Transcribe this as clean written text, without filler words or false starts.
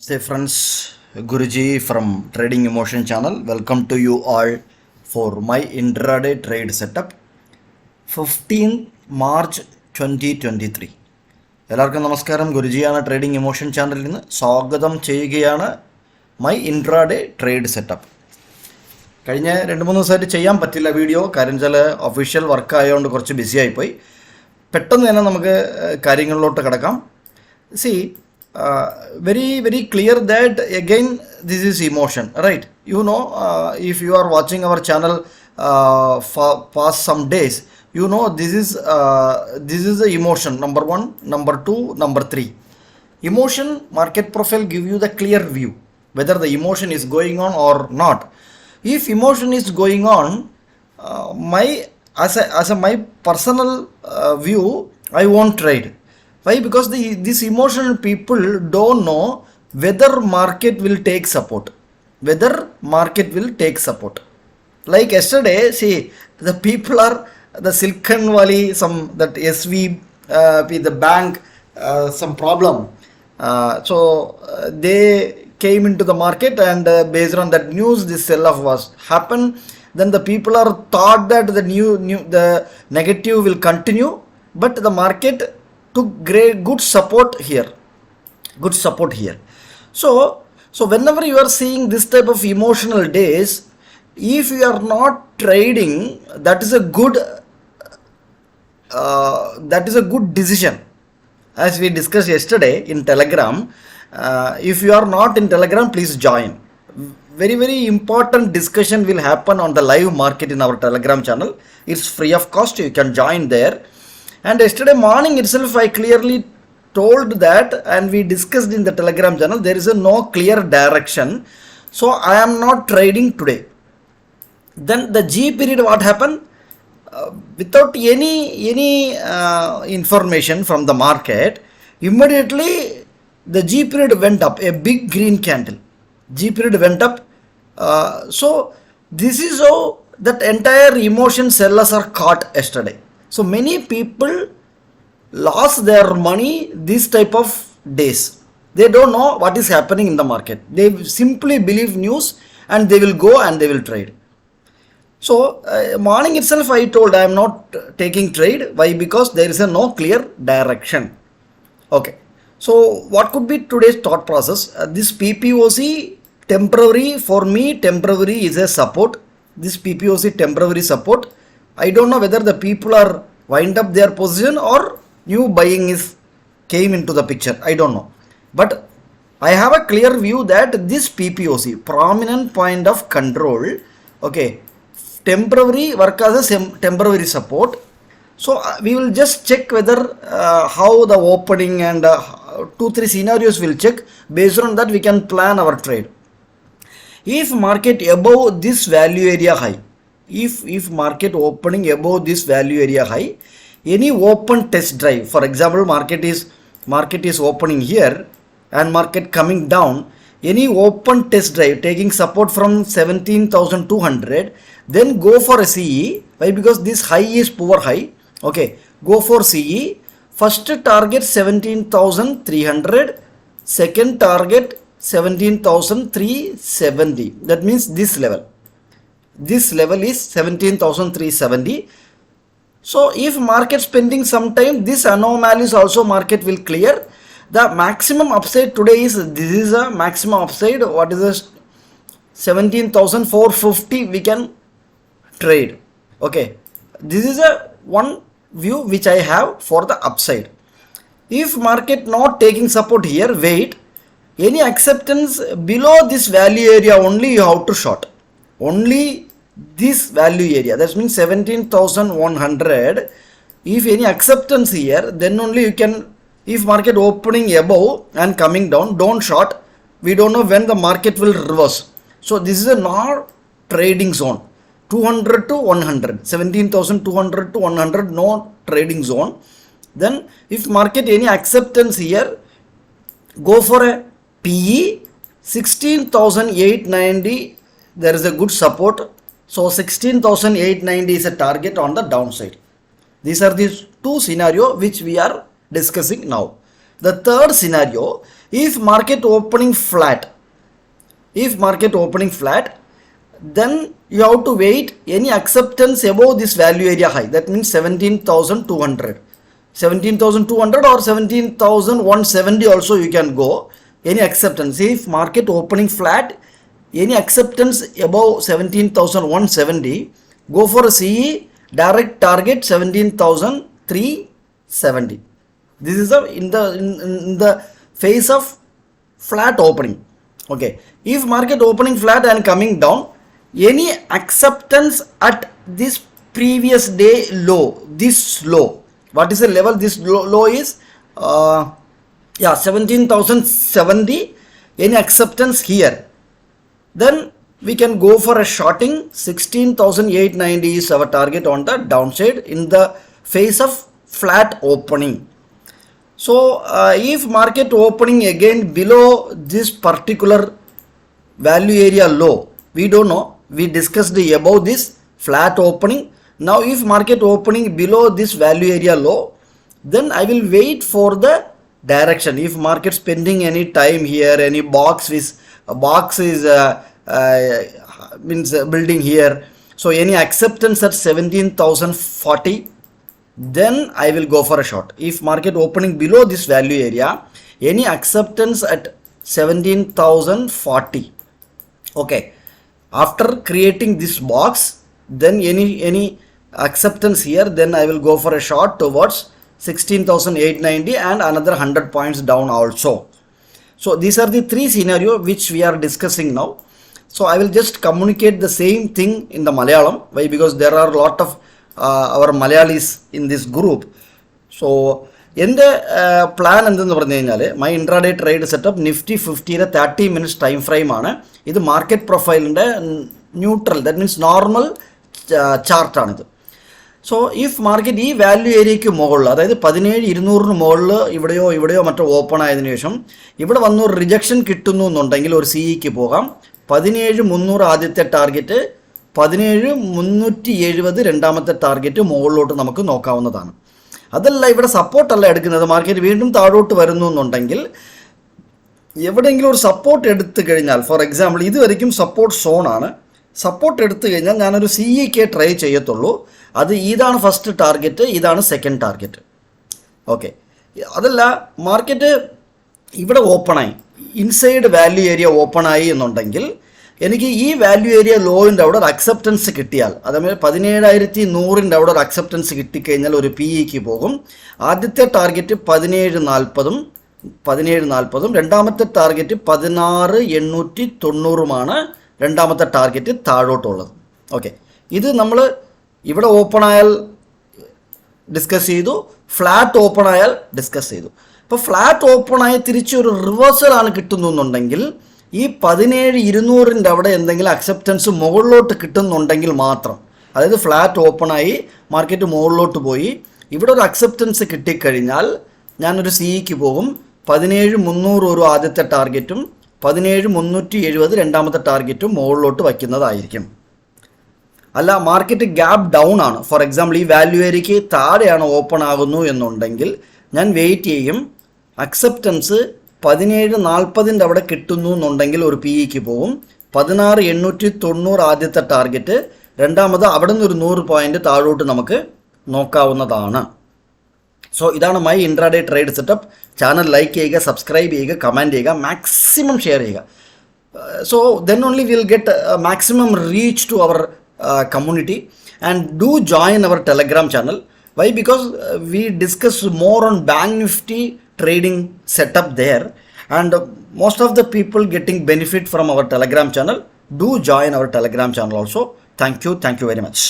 Say friends, Guruji from Trading Emotion channel. Welcome to you all for my intraday trade setup. 15th March 2023. എല്ലാവർക്കും നമസ്കാരം. ഗുരുജിയാണ് trading emotion ചാനലിൽ നിന്ന് സ്വാഗതം ചെയ്യുകയാണ്. My intraday trade setup. കഴിഞ്ഞ 2-3 ദിവസമായിട്ട് ചെയ്യാൻ പറ്റില്ല വീഡിയോ. കാര്യം വെച്ചാൽ ഒഫീഷ്യൽ വർക്ക് ആയതുകൊണ്ട് കുറച്ച് ബിസി ആയിപ്പോയി. പെട്ടെന്ന് തന്നെ നമുക്ക് കാര്യങ്ങളിലോട്ട് കിടക്കാം. C very clear that again this is emotion, right? You know, if you are watching our channel for past some days, you know this is the emotion, number 1, number 2, number 3. Emotion market profile give you the clear view whether the emotion is going on or not. If emotion is going on, my my personal view, I won't trade. Why? Because these emotional people don't know whether market will take support. Whether market will take support. Like yesterday, see, the people are the Silicon Valley, that SV, the bank, some problem. So they came into the market and based on that news, this sell-off was happened. Then the people are thought that the negative will continue, but the market took good support here. So whenever you are seeing this type of emotional days, if you are not trading, that is a good decision. As we discussed yesterday in Telegram, if you are not in Telegram, please join. Very important discussion will happen on the live market in our Telegram channel. It's free of cost. You can join there. And yesterday morning itself, I clearly told that, and we discussed in the Telegram channel, there is no clear direction. So I am not trading today. Then the G period, what happened? Without any information from the market, immediately the G period went up, a big green candle. G period went up. So this is how that entire emotion sellers are caught yesterday. So many people lost their money this type of days. They don't know what is happening in the market. They simply believe news and they will go and they will trade. So morning itself I told I am not taking trade. Why? Because there is no clear direction. Okay. So what could be today's thought process? This PPOC temporary, for me temporary is a support. This PPOC temporary support. I don't know whether the people are wind up their position or new buying came into the picture. I don't know. But I have a clear view that this PPOC, prominent point of control, okay, temporary work as a temporary support. So we will just check whether how the opening and 2-3 scenarios will check. Based on that we can plan our trade. If market above this value area high, if market opening above this value area high, any open test drive, for example market is opening here and market coming down, any open test drive taking support from 17,200, then go for a CE. Why? Because this high is poor high. Okay, go for CE. First target 17,300, second target 17,370. that means this level is 17,370. So if market spending some time, this anomalies also market will clear. The maximum upside today is, this is a maximum upside. What is this? 17,450 we can trade. Okay, this is a one view which I have for the upside. If market not taking support here, wait. Any acceptance below this value area only you have to short. Only this value area, that means 17,100. If any acceptance here, then only you can. If market opening above and coming down, don't short. We don't know when the market will reverse. So this is a not trading zone. 200 to 100, 17,200 to 100, no trading zone. Then if market any acceptance here, go for a PE 16,890. There is a good support. So 16,890 is a target on the downside. These are the two scenarios which we are discussing now. The third scenario, If market opening flat, then you have to wait any acceptance above this value area high, that means 17,200 or 17,170 also you can go. Any acceptance, if market opening flat, any acceptance above 17,170, go for a CE, direct target 17,370. This is in the phase of flat opening. Okay, if market opening flat and coming down, any acceptance at this previous day low, this low, what is the level? This low is 17,070. Any acceptance here, then we can go for a shorting. 16,890 is our target on the downside in the phase of flat opening. So if market opening again below this particular value area low, we don't know, we discussed above this flat opening. Now if market opening below this value area low, then I will wait for the direction. If market spending any time here, any box is means building here, so any acceptance at 17,040, then I will go for a short. If market opening below this value area, any acceptance at 17,040, okay, after creating this box, then any acceptance here, then I will go for a short towards 16,890 and another 100 points down also. So these are the three scenarios which we are discussing now. So I will just communicate the same thing in the Malayalam. Why? Because there are a lot of our Malayalis in this group. So എൻ്റെ plan എന്തെന്ന് പറഞ്ഞു കഴിഞ്ഞാൽ, my intraday trade setup Nifty 50യുടെ 30 minutes time ഫ്രെയിമാണ്. ഇത് market പ്രൊഫൈലിൻ്റെ neutral, that means normal ചാർട്ടാണിത്. So if market ഈ വാല്യൂ ഏരിയയ്ക്ക് മുകളിൽ, അതായത് 17,200 മുകളിൽ ഇവിടെയോ മറ്റോ ഓപ്പൺ ആയതിനു ശേഷം ഇവിടെ വന്ന് ഒരു റിജക്ഷൻ കിട്ടുന്നു എന്നുണ്ടെങ്കിൽ ഒരു സിഇക്ക് പോകാം. 17,300 ആദ്യത്തെ ടാർഗറ്റ്, 17,370 രണ്ടാമത്തെ ടാർഗറ്റ് മുകളിലോട്ട് നമുക്ക് നോക്കാവുന്നതാണ്. അതല്ല, ഇവിടെ സപ്പോർട്ടല്ല എടുക്കുന്നത്, മാർക്കറ്റ് വീണ്ടും താഴോട്ട് വരുന്നു എന്നുണ്ടെങ്കിൽ എവിടെയെങ്കിലും ഒരു സപ്പോർട്ട് എടുത്തു കഴിഞ്ഞാൽ, ഫോർ എക്സാമ്പിൾ ഇതുവരെയും സപ്പോർട്ട് സോണാണ്, സപ്പോർട്ട് എടുത്തു കഴിഞ്ഞാൽ ഞാനൊരു CEK ട്രൈ ചെയ്യത്തുള്ളൂ. അത് ഇതാണ് ഫസ്റ്റ് ടാർഗറ്റ്, ഇതാണ് സെക്കൻഡ് ടാർഗറ്റ്. ഓക്കെ, അതല്ല മാർക്കറ്റ് ഇവിടെ ഓപ്പണായി, ഇൻസൈഡ് വാല്യൂ ഏരിയ ഓപ്പണായി എന്നുണ്ടെങ്കിൽ എനിക്ക് ഈ വാല്യൂ ഏരിയ ലോയിൻ്റെ അവിടെ ഒരു അക്സെപ്റ്റൻസ് കിട്ടിയാൽ, അതേപോലെ 17,100 അവിടെ ഒരു അക്സെപ്റ്റൻസ് കിട്ടിക്കഴിഞ്ഞാൽ ഒരു PEക്ക് പോകും. ആദ്യത്തെ ടാർഗറ്റ് 17,40, രണ്ടാമത്തെ ടാർഗറ്റ് 16,890 രണ്ടാമത്തെ ടാർഗറ്റ് താഴോട്ടുള്ളത്. ഓക്കെ, ഇത് നമ്മൾ ഇവിടെ ഓപ്പൺ ആയാൽ ഡിസ്കസ് ചെയ്തു, ഫ്ലാറ്റ് ഓപ്പൺ ആയാൽ ഡിസ്കസ് ചെയ്തു. ഇപ്പോൾ ഫ്ലാറ്റ് ഓപ്പൺ ആയി തിരിച്ചൊരു റിവേഴ്സലാണ് കിട്ടുന്നുണ്ടെങ്കിൽ, ഈ 17,200 അവിടെ എന്തെങ്കിലും അക്സെപ്റ്റൻസ് മുകളിലോട്ട് കിട്ടുന്നുണ്ടെങ്കിൽ മാത്രം, അതായത് ഫ്ലാറ്റ് ഓപ്പണായി മാർക്കറ്റ് മുകളിലോട്ട് പോയി ഇവിടെ ഒരു അക്സെപ്റ്റൻസ് കിട്ടിക്കഴിഞ്ഞാൽ ഞാനൊരു CEക്ക് പോകും. 17,300 ഒരു ആദ്യത്തെ ടാർഗറ്റും 17,370 രണ്ടാമത്തെ ടാർഗറ്റും മുകളിലോട്ട് വയ്ക്കുന്നതായിരിക്കും. അല്ല, മാർക്കറ്റ് ഗ്യാപ്പ് ഡൗൺ ആണ്, ഫോർ എക്സാമ്പിൾ ഈ വാല്യൂ ഏരിയയ്ക്ക് താഴെയാണ് ഓപ്പൺ ആകുന്നു എന്നുണ്ടെങ്കിൽ ഞാൻ വെയിറ്റ് ചെയ്യും. അക്സെപ്റ്റൻസ് 17,40 അവിടെ കിട്ടുന്നു എന്നുണ്ടെങ്കിൽ ഒരു PEക്ക് പോകും. 16,890 ആദ്യത്തെ ടാർഗറ്റ്, രണ്ടാമത് അവിടെ നിന്ന് ഒരു 100 പോയിന്റ് താഴോട്ട് നമുക്ക് നോക്കാവുന്നതാണ്. സോ ഇതാണ് my intraday trade setup. Channel like ചെയ്യുക, സബ്സ്ക്രൈബ് ചെയ്യുക, കമൻറ്റ് ചെയ്യുക, മാക്സിമം ഷെയർ ചെയ്യുക. So then only will get maximum reach to our community, and do join our Telegram channel. Why? Because we discuss more on Bank Nifty trading setup there, and most of the people getting benefit from our Telegram channel. Do join our Telegram channel also. Thank you very much.